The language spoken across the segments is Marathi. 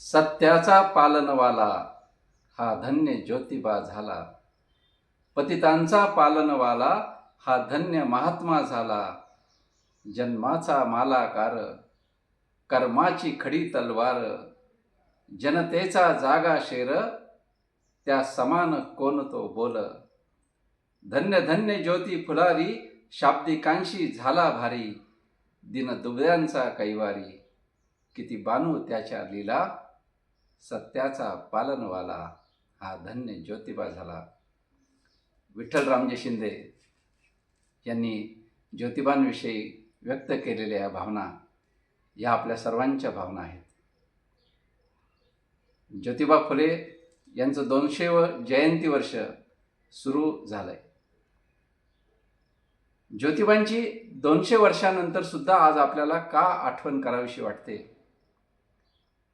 सत्याचा पालनवाला हा धन्य ज्योतिबा झाला. पतितांचा पालनवाला हा धन्य महात्मा झाला. जन्माचा मालाकार, कर्माची खडी तलवार, जनतेचा जागा शेर, त्या समान कोण तो बोल. धन्य धन्य ज्योती फुलारी, शाब्दिकांशी झाला भारी. दिन दुबळ्यांचा कैवारी, किती बानू त्याच्या लीला. सत्याचा पालनवाला हा धन्य ज्योतिबा झाला. विठ्ठलरामजी शिंदे यांनी ज्योतिबांविषयी व्यक्त केलेल्या या भावना या आपल्या सर्वांच्या भावना आहेत. ज्योतिबा फुले यांचं 200वे जयंती वर्ष सुरू झालंय. ज्योतिबांची 200 वर्षानंतर सुद्धा आज आपल्याला का आठवण करावीशी वाटते,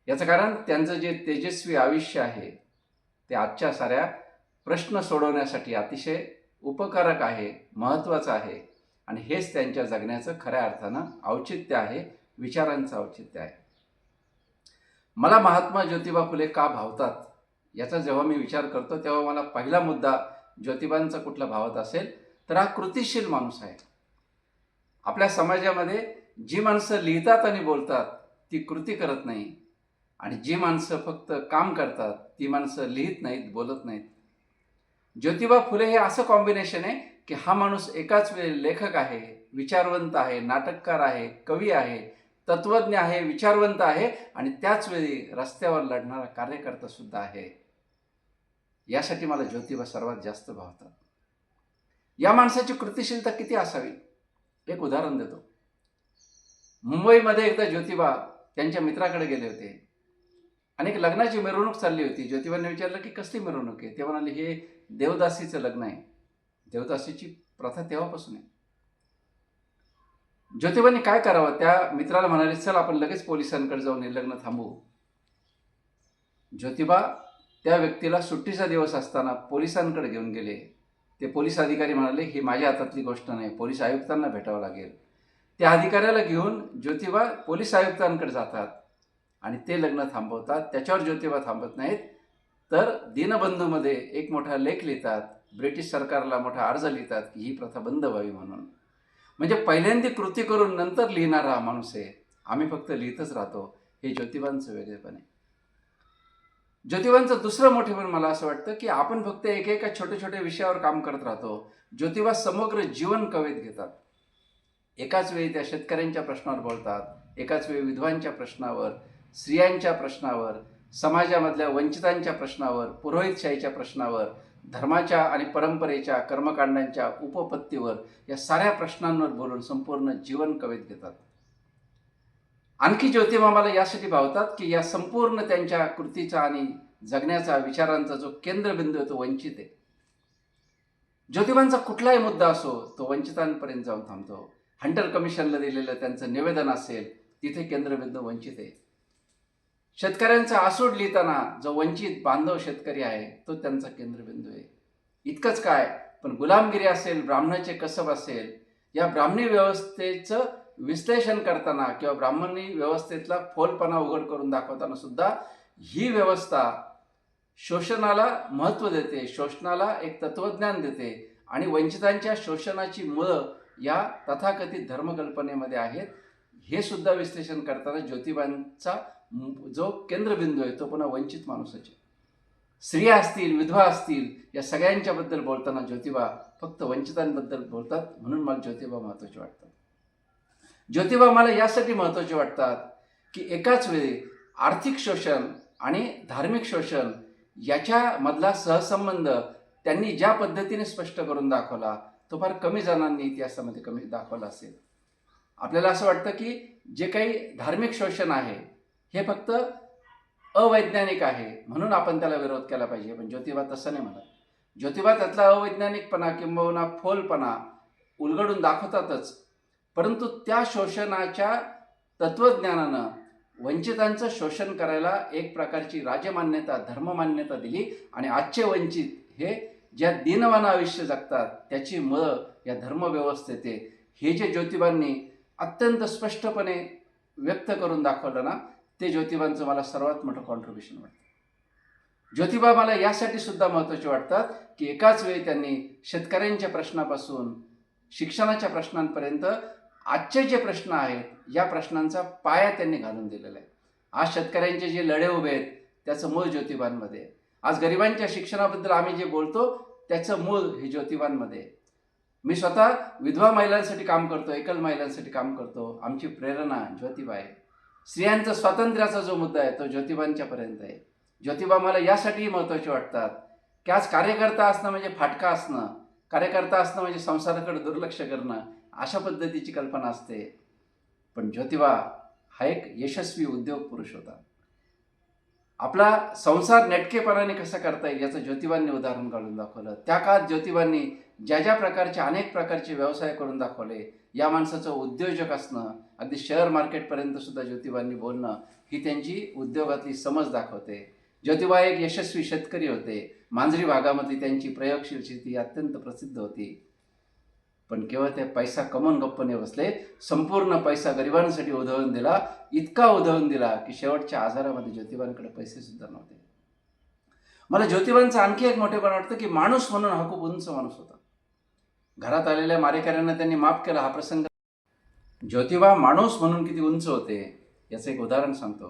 याचं कारण त्यांचं जे तेजस्वी आयुष्य आहे ते आजच्या साऱ्या प्रश्न सोडवण्यासाठी अतिशय उपकारक आहे, महत्त्वाचं आहे. आणि हेच त्यांच्या जगण्याचं खऱ्या अर्थानं औचित्य आहे, विचारांचं औचित्य आहे. मला महात्मा ज्योतिबा फुले का भावतात याचा जेव्हा मी विचार करतो तेव्हा मला पहिला मुद्दा ज्योतिबांचा कुठला भावत असेल तर हा कृतिशील माणूस आहे. आपल्या समाजामध्ये जी माणसं लिहितात आणि बोलतात ती कृती करत नाही, आणि जी माणसं फक्त काम करतात ती माणसं लिहित नाहीत, बोलत नाहीत. ज्योतिबा फुले हे असं कॉम्बिनेशन आहे की हा माणूस एकाच वेळी लेखक आहे, विचारवंत आहे, नाटककार आहे, कवी आहे, तत्वज्ञ आहे, विचारवंत आहे, आणि त्याच वेळी रस्त्यावर लढणारा कार्यकर्ता सुद्धा आहे. यासाठी मला ज्योतिबा सर्वात जास्त भावतात. या माणसाची कृतिशीलता किती असावी, एक उदाहरण देतो. मुंबईमध्ये एकदा ज्योतिबा त्यांच्या मित्राकडे गेले होते आणि एक लग्नाची मिरवणूक चालली होती. ज्योतिबांनी विचारलं की कसली मिरवणूक आहे? ते म्हणाले हे देवदासीचं लग्न आहे. देवदासीची प्रथा तेव्हापासून आहे. ज्योतिबांनी काय करावं, त्या मित्राला म्हणाले चल आपण लगेच पोलिसांकडे जाऊन हे लग्न थांबवू. ज्योतिबा त्या व्यक्तीला सुट्टीचा दिवस असताना पोलिसांकडे घेऊन गेले. ते पोलीस अधिकारी म्हणाले ही माझ्या हातातली गोष्ट नाही, पोलीस आयुक्तांना भेटावं लागेल. त्या अधिकाऱ्याला घेऊन ज्योतिबा पोलीस आयुक्तांकडे जातात आणि ते लग्न थांबवतात. त्याच्यावर ज्योतिबा थांबत नाहीत, तर दीनबंधूमध्ये एक मोठा लेख लिहितात, ब्रिटिश सरकारला मोठा अर्ज लिहितात की ही प्रथा बंद व्हावी म्हणून. म्हणजे पहिल्यांदा कृती करून नंतर लिहिणारा हा माणूस आहे. आम्ही फक्त लिहितच राहतो. हे ज्योतिबांचं वेगळेपण आहे. ज्योतिबांचं दुसरं मोठेपण मला असं वाटतं की आपण फक्त एकेका छोट्या छोट्या विषयावर काम करत राहतो. ज्योतिबा समग्र जीवन कवेत घेतात. एकाच वेळी त्या शेतकऱ्यांच्या प्रश्नावर बोलतात, एकाच वेळी विधवांच्या प्रश्नावर, स्त्रियांच्या प्रश्नावर, समाजामधल्या वंचितांच्या प्रश्नावर, पुरोहितशाहीच्या प्रश्नावर, धर्माच्या आणि परंपरेच्या, कर्मकांडांच्या उपपत्तीवर, या साऱ्या प्रश्नांवर बोलून संपूर्ण जीवन कवेत घेतात. आणखी ज्योतिबा मला यासाठी भावतात की या संपूर्ण त्यांच्या कृतीचा आणि जगण्याचा, विचारांचा जो केंद्रबिंदू आहे तो वंचित आहे. ज्योतिबांचा कुठलाही मुद्दा असो तो वंचितांपर्यंत जाऊन थांबतो. हंटर कमिशनला दिलेलं त्यांचं निवेदन असेल तिथे केंद्रबिंदू वंचित आहे. शेतकऱ्यांचा आसूड लिहिताना जो वंचित बांधव शेतकरी आहे तो त्यांचा केंद्रबिंदू आहे. इतकंच काय, पण गुलामगिरी असेल, ब्राह्मणाचे कसब असेल, या ब्राह्मणी व्यवस्थेचं विश्लेषण करताना किंवा ब्राह्मणी व्यवस्थेतला फोलपणा उघड करून दाखवताना सुद्धा ही व्यवस्था शोषणाला महत्त्व देते, शोषणाला एक तत्वज्ञान देते, आणि वंचितांच्या शोषणाची मुळं या तथाकथित धर्मकल्पनेमध्ये आहेत. हे सुद्धा विश्लेषण करताना ज्योतिबांचा जो केंद्रबिंदू आहे तो पुन्हा वंचित माणूसाचे. स्त्रिया असतील, विधवा असतील, या सगळ्यांच्याबद्दल बोलताना ज्योतिबा फक्त वंचितांबद्दल बोलतात. म्हणून मला ज्योतिबा महत्त्वाचे वाटतात. ज्योतिबा मला यासाठी महत्त्वाचे वाटतात की एकाच वेळी आर्थिक शोषण आणि धार्मिक शोषण याच्यामधला सहसंबंध त्यांनी ज्या पद्धतीने स्पष्ट करून दाखवला तो फार कमी जणांनी इतिहासामध्ये कमी दाखवला असेल. आपल्याला असं वाटतं की जे काही धार्मिक शोषण आहे हे फक्त अवैज्ञानिक आहे म्हणून आपण त्याला विरोध केला पाहिजे, पण ज्योतिबा तसं नाही म्हणत. ज्योतिबा त्यातला अवैज्ञानिकपणा किंबहुना फोलपणा उलगडून दाखवतातच, परंतु त्या शोषणाच्या तत्वज्ञानानं वंचितांचं शोषण करायला एक प्रकारची राजमान्यता, धर्ममान्यता दिली, आणि आजचे वंचित हे ज्या दीनवान आयुष्य जगतात त्याची मुळं या धर्मव्यवस्थेत आहे. हे जे ज्योतिबांनी अत्यंत स्पष्टपणे व्यक्त करून दाखवलं ना, ते ज्योतिबांचं मला सर्वात मोठं कॉन्ट्रीब्युशन वाटतं. ज्योतिबा मला यासाठी सुद्धा महत्त्वाचे वाटतात की एकाच वेळी त्यांनी शेतकऱ्यांच्या प्रश्नापासून शिक्षणाच्या प्रश्नांपर्यंत आजचे जे प्रश्न आहेत या प्रश्नांचा पाया त्यांनी घालून दिलेला आहे. आज शेतकऱ्यांचे जे लढे उभे आहेत त्याचं मूळ ज्योतिबांमध्ये आहे. आज गरिबांच्या शिक्षणाबद्दल आम्ही जे बोलतो त्याचं मूळ हे ज्योतिबांमध्ये आहे. मी स्वतः विधवा महिलांसाठी काम करतो, एकल महिलांसाठी काम करतो. आमची प्रेरणा ज्योतिबा आहे. स्त्रियांचा स्वातंत्र्याचा जो मुद्दा आहे तो ज्योतिबांच्यापर्यंत आहे. ज्योतिबा मला यासाठीही महत्त्वाचे वाटतात की आज कार्यकर्ता असणं म्हणजे फाटका असणं, कार्यकर्ता असणं म्हणजे संसाराकडे दुर्लक्ष करणं, अशा पद्धतीची कल्पना असते. पण ज्योतिबा हा एक यशस्वी उद्योग पुरुष होता. आपला संसार नेटकेपणाने कसा करता येईल याचं ज्योतिबांनी उदाहरण काढून दाखवलं. त्या काळात ज्योतिबांनी ज्या ज्या प्रकारचे अनेक प्रकारचे व्यवसाय करून दाखवले. या माणसाचं उद्योजक असणं, अगदी शेअर मार्केटपर्यंत सुद्धा ज्योतिबांनी बोलणं ही त्यांची उद्योगातली समज दाखवते. ज्योतिबा एक यशस्वी शेतकरी होते. मांजरी भागामध्ये त्यांची प्रयोगशील शेती अत्यंत प्रसिद्ध होती. पण केवळ ते पैसा कमवून गप्पने बसले. संपूर्ण पैसा गरिबांसाठी उधळून दिला. इतका उधळून दिला की शेवटच्या आजारामध्ये ज्योतिबांकडे पैसे सुद्धा नव्हते. मला ज्योतिबांचं आणखी एक मोठेपण वाटतं की माणूस म्हणून हा खूप उंच माणूस होता. घरात आलेल्या मारेकऱ्यांना त्यांनी माफ केला. हा प्रसंग ज्योतिबा माणूस म्हणून किती उंच होते याचं एक उदाहरण सांगतो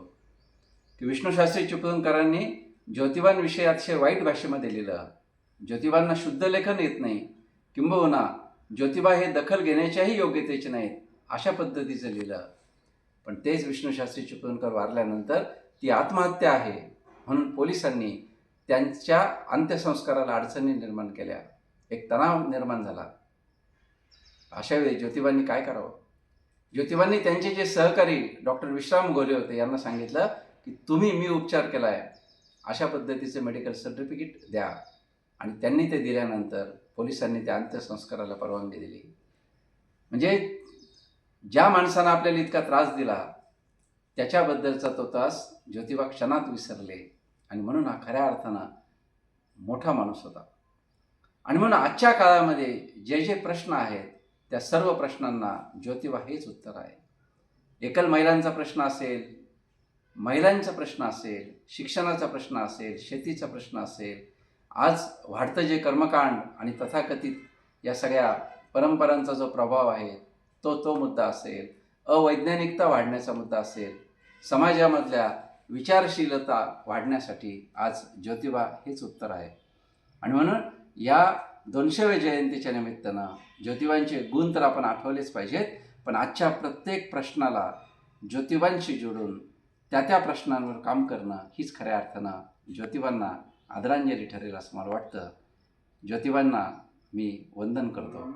की विष्णुशास्त्री चिपळूणकरांनी ज्योतिबांविषयी अतिशय वाईट भाषेमध्ये लिहिलं. ज्योतिबांना शुद्ध लेखन येत नाही, किंबहुना ज्योतिबा हे दखल घेण्याच्याही योग्यतेचे नाहीत अशा पद्धतीचं लिहिलं. पण तेच विष्णुशास्त्री चिपळूणकर वारल्यानंतर ती आत्महत्या आहे म्हणून पोलिसांनी त्यांच्या अंत्यसंस्काराला अडचणी निर्माण केल्या. एक तणाव निर्माण झाला. अशा वेळी ज्योतिबांनी काय करावं? ज्योतिबांनी त्यांचे जे सहकारी डॉक्टर विश्राम घोले होते यांना सांगितलं की तुम्ही मी उपचार केला आहे अशा पद्धतीचं मेडिकल सर्टिफिकेट द्या. आणि त्यांनी ते दिल्यानंतर पोलिसांनी त्या अंत्यसंस्काराला परवानगी दिली. म्हणजे ज्या माणसानं आपल्याला इतका त्रास दिला त्याच्याबद्दलचा तो त्रास ज्योतिबा क्षणात विसरले. आणि म्हणून हा खऱ्या अर्थानं मोठा माणूस होता. आणि म्हणून आजच्या काळामध्ये जे जे प्रश्न आहेत त्या सर्व प्रश्नांना ज्योतिबा हेच उत्तर आहे. एकल महिलांचा प्रश्न असेल, महिलांचा प्रश्न असेल, शिक्षणाचा प्रश्न असेल, शेतीचा प्रश्न असेल, आज वाढतं जे कर्मकांड आणि तथाकथित या सगळ्या परंपरांचा जो प्रभाव आहे तो मुद्दा असेल, अवैज्ञानिकता वाढण्याचा मुद्दा असेल, समाजामधल्या विचारशीलता वाढण्यासाठी आज ज्योतिबा हेच उत्तर आहे. आणि म्हणून या 200व्या जयंतीच्या निमित्तानं ज्योतिबांचे गुण तर आपण आठवलेच पाहिजेत, पण आजच्या प्रत्येक प्रश्नाला ज्योतिबांशी जोडून त्या प्रश्नांवर काम करणं हीच खऱ्या अर्थानं ज्योतिबांना आदरांजली ठरेल असं मला वाटतं. ज्योतिबांना मी वंदन करतो.